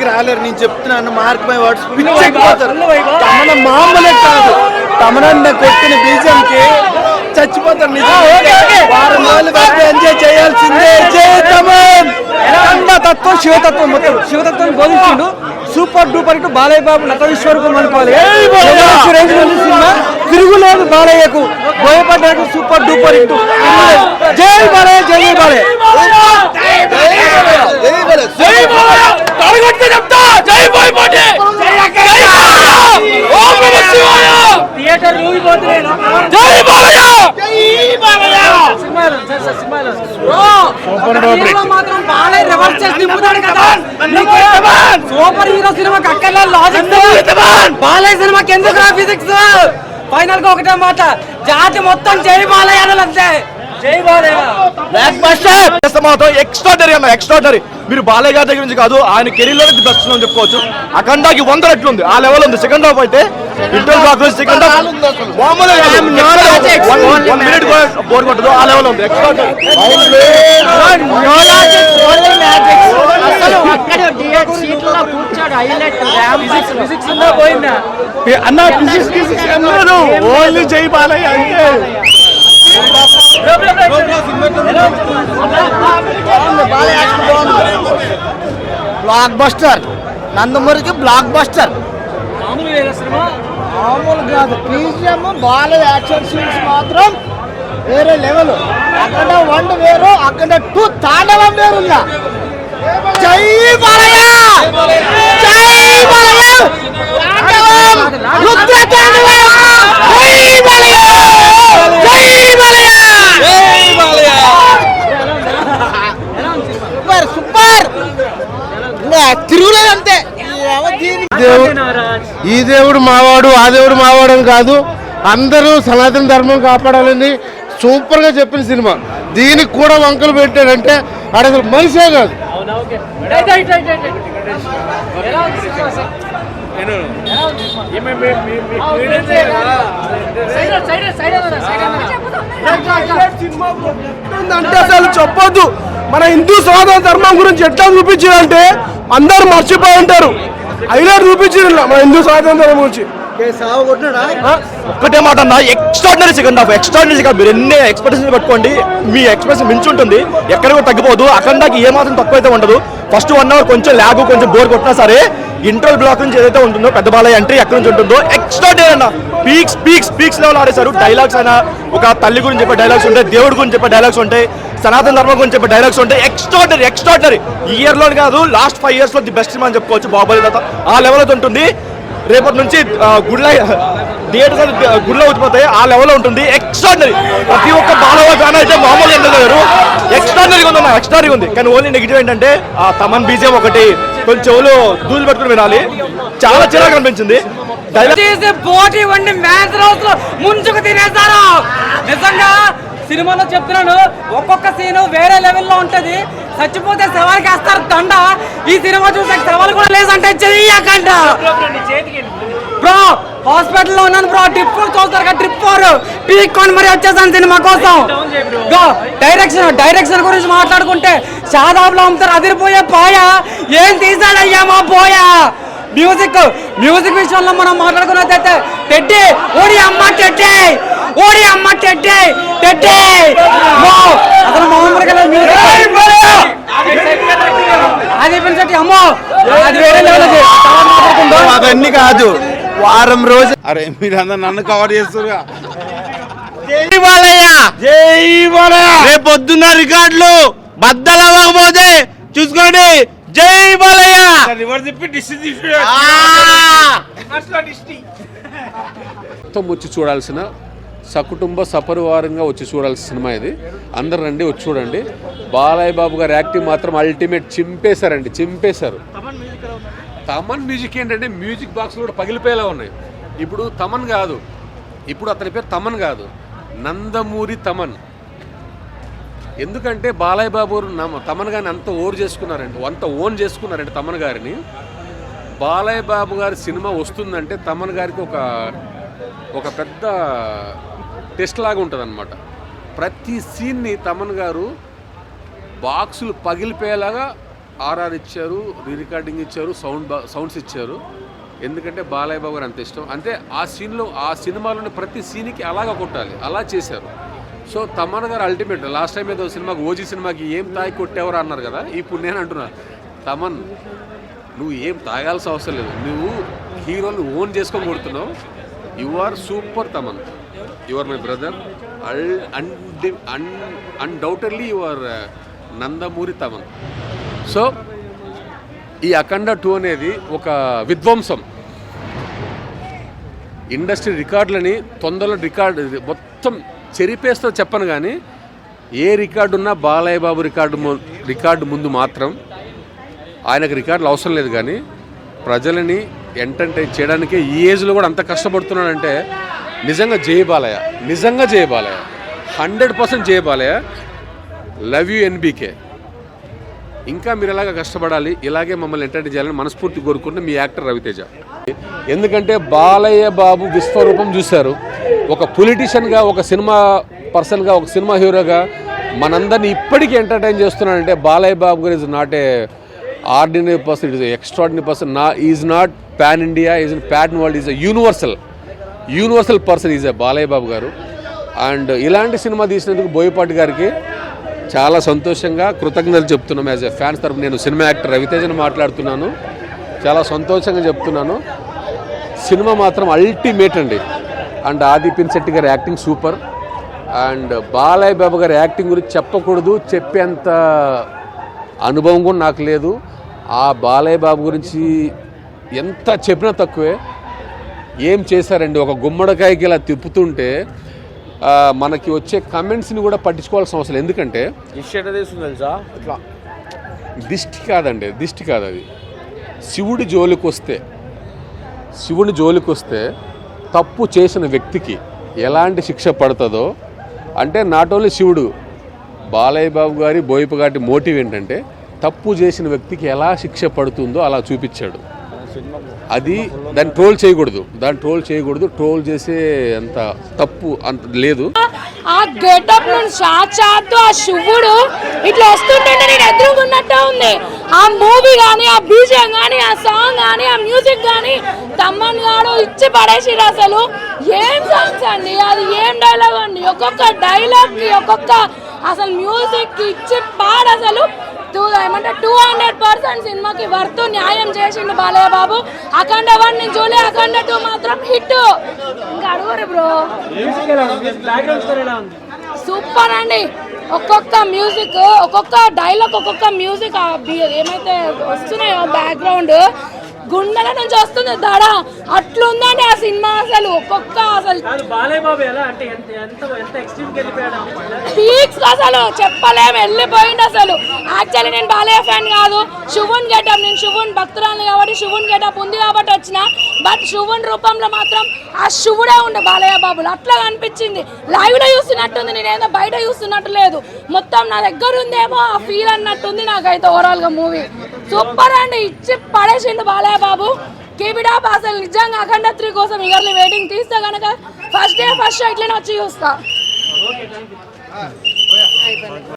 రాలేరు. నేను చెప్తున్నాను, మార్క్ మై వర్డ్స్, పిచ్చెక్కిపోతారు. తమన మామూలే కాదు, తమనన్న కొట్టిన బీజంకి చచ్చిపోతారు. వారం రోజులు వరకు ఎంజాయ్ చేయాల్సిందే. జై తమన్. తత్వం శివతత్వం, మొత్తం శివతత్వం బోధించిండు. సూపర్ డూపర్ ఇటు బాలయ్య బాబు నట విశ్వరూపం అనుకోవాలి. సినిమా తిరుగులేదు బాలయ్యకు, బోయపడ్డాకు సూపర్ డూపర్ ఇటు. జై బాలయ్య, జై బాలయ్య. సూపర్ హీరో సినిమాకి అక్కడ లాజిక్, బాలయ్య సినిమాకి ఎందుకు ఫిజిక్స్? ఫైనల్ గా ఒకటే మాట, జాతి మొత్తం జై బాలయ్య అనాలంతే. జై బాలయ్య. ఎక్స్ట్రాడనరీ అన్న, ఎక్స్ట్రాడనరీ. మీరు బాలయ్య గారి దగ్గర నుంచి కాదు, ఆయన కెరీర్ లోనే బెస్ట్ అని చెప్పుకోవచ్చు. అఖండాకి 100 రెట్లు ఉంది, ఆ లెవెల్ ఉంది. సెకండ్ హాఫ్ అయితే సెకండ్ హాఫ్ మినిట్ బోర్ కొట్టదు, ఆ లెవెల్ ఉంది. అన్న ఫిజిక్స్ అన్నారు, ఓన్లీ జై బాలయ్య అంటే. బ్లాక్ బస్టర్, నందమూరికి బ్లాక్ బస్టర్. మామూలు కాదు. బీజిఎం, బాలయ్య యాక్షన్ సీన్స్ మాత్రం వేరే లెవెల్. అక్కడ 1 వేరు, అక్కడ 2 తాండవం వేరుందా. జై బాలయ్య, జై బాలయ్య, రుద్ర తాండవం, జై బాలయ్య, జై బాలయ్య, జై బాలయ్య. Super super, తిరుగులేదంతే. ఈ దేవుడు మావాడు, ఆ దేవుడు మావాడు అని కాదు, అందరూ సనాతన ధర్మం కాపాడాలని సూపర్ గా చెప్పిన సినిమా. దీనికి కూడా వంకలు పెట్టాడంటే ఆడ అసలు మనిషే కాదు. అంటే అసలు చెప్పొద్దు. మన హిందూ సనాతన ధర్మం గురించి ఎట్లా చూపించారంటే అందరు మర్చిపోయి ఉంటారు. హైలైట్ చూపించారు మన హిందూ సనాతన ధర్మం గురించి. ఒక్కటే మాట అన్న, ఎక్స్ట్రాడినరీ సెకండ్ హాఫ్, ఎక్స్ట్రాడినరీ. మీరు ఎన్ని ఎక్స్పెక్టేషన్ పెట్టుకోండి, మీ ఎక్స్పెక్టేషన్ మించి ఉంటుంది, ఎక్కడ కూడా తగ్గిపోదు. అఖండాకి ఏమాత్రం తక్కువైతే ఉండదు. ఫస్ట్ 1 అవర్ కొంచెం ల్యాగ్, కొంచెం బోర్ కొట్టినా సరే, ఇంటర్వల్ బ్లాక్ నుంచి ఏదైతే ఉంటుందో, పెద్ద బాలయ్య ఎంట్రీ ఎక్కడి నుంచి ఉంటుందో ఎక్స్ట్రాడినరీ అన్న. Peaks level ఆడేశారు. డైలాగ్స్ అయినా, ఒక తల్లి గురించి చెప్పే డైలాగ్స్ ఉంటాయి, దేవుడి గురించి చెప్పే డైలాగ్స్ ఉంటాయి, సనాతన ధర్మం గురించి చెప్పే డైలాగ్స్ ఉంటాయి. ఎక్స్ట్రాడినరీ. ఈ ఇయర్ లో కాదు, లాస్ట్ 5 years లో ది బెస్ట్ సినిమా అని చెప్పుకోవచ్చు. బాహుబలి తర్వాత ఆ లెవెల్ అయితే ఉంటుంది. రేపటి నుంచి థియేటర్స్ గుడిలో వచ్చిపోతాయి, ఆ లెవెల్లో ఉంటుంది. ఎక్స్ట్రాడినరీ. ప్రతి ఒక్క బాలయ్య ఫ్యాన్ అయితే మామూలు ఎందుకు ఎక్స్ట్రాడినరీగా ఉంది, ఎక్స్ట్రాడినరీ ఉంది. కానీ ఓన్లీ నెగిటివ్ ఏంటంటే ఆ తమన్ బీజం ఒకటి కొంచెం చెవులు దూలు పెట్టుకుని వినాలి. చాలా చిరాకు అనిపించింది. పోటీ వండి మ్యాచ్ హౌస్ లో ముంచుకు తినేస్తారు. నిజంగా సినిమాలో చెప్తున్నాను, ఒక్కొక్క సీను వేరే లెవెల్లో ఉంటది. చచ్చిపోతే శవానికి వేస్తారు దండ. ఈ సినిమా చూసే శవాలు కూడా లేదంటే చెయ్యకంట. బ్రో హాస్పిటల్లో ఉన్నాను బ్రో, ట్రిప్ చూస్తారు కదా, ట్రిప్ 4 పీక్ కొని మరి వచ్చేసాను సినిమా కోసం. డైరెక్షన్ గురించి మాట్లాడుకుంటే షాదాబ్లో అమ్ముతారు, అదిరిపోయే పోయా. ఏం తీసాడయ్యా మా పోయా. మ్యూజిక్ విషయంలో మనం మాట్లాడుకున్నట్టయితే టెడ్డీ, ఓడి అమ్మ టెడ్డీ, ఓడి అమ్మ టెడ్డీ, టెడ్డీ అసలు మామూలుగా అది పెంచటి అమ్మో, అది వేరే లెవెల్. అవన్నీ కాదు, వారం రోజు. అరే మీరందరూ నన్ను కవర్ చేస్తున్నారు. జై బాలయ్య, జై బాలయ్య. రేపు పొద్దున్న రికార్డులు బద్దలవ్వకపోతే చూసుకోండి. జై బాలయ్య. మొత్తం వచ్చి చూడాల్సిన, సకుటుంబ సపరివారంగా వచ్చి చూడాల్సిన సినిమా ఇది. అందరు రండి, వచ్చి చూడండి. బాలయ్య బాబు గారి యాక్టింగ్ మాత్రం అల్టిమేట్. చింపేశారు. తమన్ మ్యూజిక్ ఏంటంటే మ్యూజిక్ బాక్స్లు కూడా పగిలిపోయేలా ఉన్నాయి. ఇప్పుడు తమన్ కాదు, ఇప్పుడు అతని పేరు తమన్ కాదు, నందమూరి తమన్. ఎందుకంటే బాలయ్య బాబు తమన్ గారిని అంత ఓన్ చేసుకున్నారండి తమన్ గారిని. బాలయ్య బాబు గారి సినిమా వస్తుందంటే తమన్ గారికి ఒక పెద్ద టెస్ట్ లాగా ఉంటుంది అన్నమాట. ప్రతి సీన్ని తమన్ గారు బాక్సులు పగిలిపోయేలాగా ఆర్ఆర్ ఇచ్చారు, రీ రికార్డింగ్ ఇచ్చారు, సౌండ్స్ ఇచ్చారు. ఎందుకంటే బాలయ్య బాబు గారు అంత ఇష్టం. అంటే ఆ సీన్లో, ఆ సినిమాలోని ప్రతి సీన్కి అలాగా కొట్టాలి, అలా చేశారు. సో తమన్ గారు అల్టిమేట్. లాస్ట్ టైం ఏదో సినిమాకి, ఓజీ సినిమాకి ఏం తాగి కొట్టేవారు అన్నారు కదా, ఇప్పుడు నేను అంటున్నా, తమన్ నువ్వు ఏం తాగాల్సిన అవసరం లేదు, నువ్వు హీరోని ఓన్ చేసుకొని కొడుతున్నావు. You are super Thaman, you are my brother. Undoubtedly you are Nandamuri Thaman. So ఈ అఖండ 2 అనేది ఒక విధ్వంసం. ఇండస్ట్రీ రికార్డులని తొందరలో మొత్తం చెరిపేస్తో చెప్పను, కానీ ఏ రికార్డు ఉన్నా బాలయ్య బాబు రికార్డు ముందు మాత్రం ఆయనకు రికార్డులు అవసరం లేదు. కానీ ప్రజలని ఎంటర్టైన్ చేయడానికి ఈ ఏజ్లో కూడా అంత కష్టపడుతున్నాడంటే నిజంగా జై బాలయ్య, నిజంగా జై బాలయ్య, 100% జై బాలయ్య. Love you NBK. ఇంకా మీరు ఎలాగ కష్టపడాలి, ఇలాగే మమ్మల్ని ఎంటర్టైన్ చేయాలని మనస్ఫూర్తి కోరుకుంటే మీ యాక్టర్ రవితేజ. ఎందుకంటే బాలయ్య బాబు విశ్వరూపం చూశారు. ఒక పొలిటీషియన్గా, ఒక సినిమా పర్సన్గా, ఒక సినిమా హీరోగా మనందరినీ ఇప్పటికీ ఎంటర్టైన్ చేస్తున్నాడంటే బాలయ్య బాబు గారు is not a ordinary person, it is extraordinary person. Is not pan India, is pan world, is a universal person is a Balayya Babu గారు. అండ్ ఇలాంటి సినిమా తీసినందుకు బోయపాటి గారికి చాలా సంతోషంగా కృతజ్ఞతలు చెప్తున్నాం. యాజ్ ఎ ఫ్యాన్స్ తరఫున నేను సినిమా యాక్టర్ రవితేజను మాట్లాడుతున్నాను. చాలా సంతోషంగా చెప్తున్నాను. సినిమా మాత్రం అల్టిమేట్ అండి. అండ్ ఆది పినిశెట్టి గారి acting super. And Balayya Babu గారి యాక్టింగ్ గురించి చెప్పకూడదు, చెప్పేంత అనుభవం కూడా నాకు లేదు. ఆ బాలయ్య బాబు గురించి ఎంత చెప్పినా తక్కువే. ఏం చేశారండి, ఒక గుమ్మడికాయకి ఇలా తిప్పుతుంటే మనకి వచ్చే కమెంట్స్ని కూడా పట్టించుకోవాల్సిన అవసరం. ఎందుకంటే తెలుసా ఇట్లా దిష్టి కాదండి, దిష్టి కాదు అది. శివుడి జోలికి వస్తే తప్పు చేసిన వ్యక్తికి ఎలాంటి శిక్ష పడుతుందో, అంటే నాట్ ఓన్లీ శివుడు, బాలయ్య బాబు గారి, బోయపాటి మోటివ్ ఏంటంటే తప్పు చేసిన వ్యక్తికి ఎలా శిక్ష పడుతుందో అలా చూపించాడు. అది దాన్ని ట్రోల్ చేయకూడదు, ట్రోల్ చేసే అంత తప్పు అంత లేదు. ఆ గెటప్ నుంచి సాక్షాత్తు ఆ శివుడు ఇట్లా వస్తుంటే నేను ఎదురుకున్నట్టే ఉంది. ఆ మూవీ కానీ, ఆ బీజిఎం కానీ, ఆ సాంగ్ కానీ, ఆ మ్యూజిక్ కానీ తమ్మన్ గాడు ఇచ్చి పడేసిరు. అసలు ఏం సాంగ్స్ అండి, అది ఏం డైలాగ్ అండి, ఒక్కొక్క డైలాగ్ కి ఒక్కొక్క అసలు మ్యూజిక్ ఇచ్చి పాడు. అసలు ఏమంటే 200% సినిమాకి వర్త్ న్యాయం చేసిండు బాలయ్య బాబు. అఖండ 1 నుంచి చూలే, అఖండ 2 మాత్రం హిట్. ఇంకా అడుగురు బ్రో, సూపర్ అండి. ఒక్కొక్క మ్యూజిక్, ఒక్కొక్క డైలాగ్, ఒక్కొక్క మ్యూజిక్ ఏమైతే వస్తున్నాయో బ్యాక్గ్రౌండ్ గుండెల నుంచి వస్తుంది దడ, అట్లుందండి ఆ సినిమా. అసలు ఒక్కొక్క పీక్స్ అసలు చెప్పలేము, వెళ్ళిపోయింది అసలు. యాక్చువల్లీ నేను బాలయ్య ఫ్యాన్ కాదు, శివున్ గెటప్, నేను శివున్ భక్తురాలు కాబట్టి శివున్ గెటప్ ఉంది కాబట్టి వచ్చిన. బట్ శివున్ రూపంలో మాత్రం ఆ శివుడే ఉండే బాలయ్య బాబులు, అట్లా అనిపించింది. లైవ్ లో చూస్తున్నట్టుంది, నేనేదో బయట చూస్తున్నట్టు లేదు, మొత్తం నా దగ్గర ఉందేమో ఆ ఫీల్ అన్నట్టుంది నాకైతే. ఓవరాల్ గా మూవీ సూపర్ అండి, ఇచ్చి పడేసిండు Balayya Babu. Keep it up. అసలు నిజంగా అఖండ 3 కోసం ఇయర్లీ వెయిటింగ్. తీస్తే కనుక ఫస్ట్ డే ఫస్ట్ షో ఇట్లనే వచ్చి చూస్తా.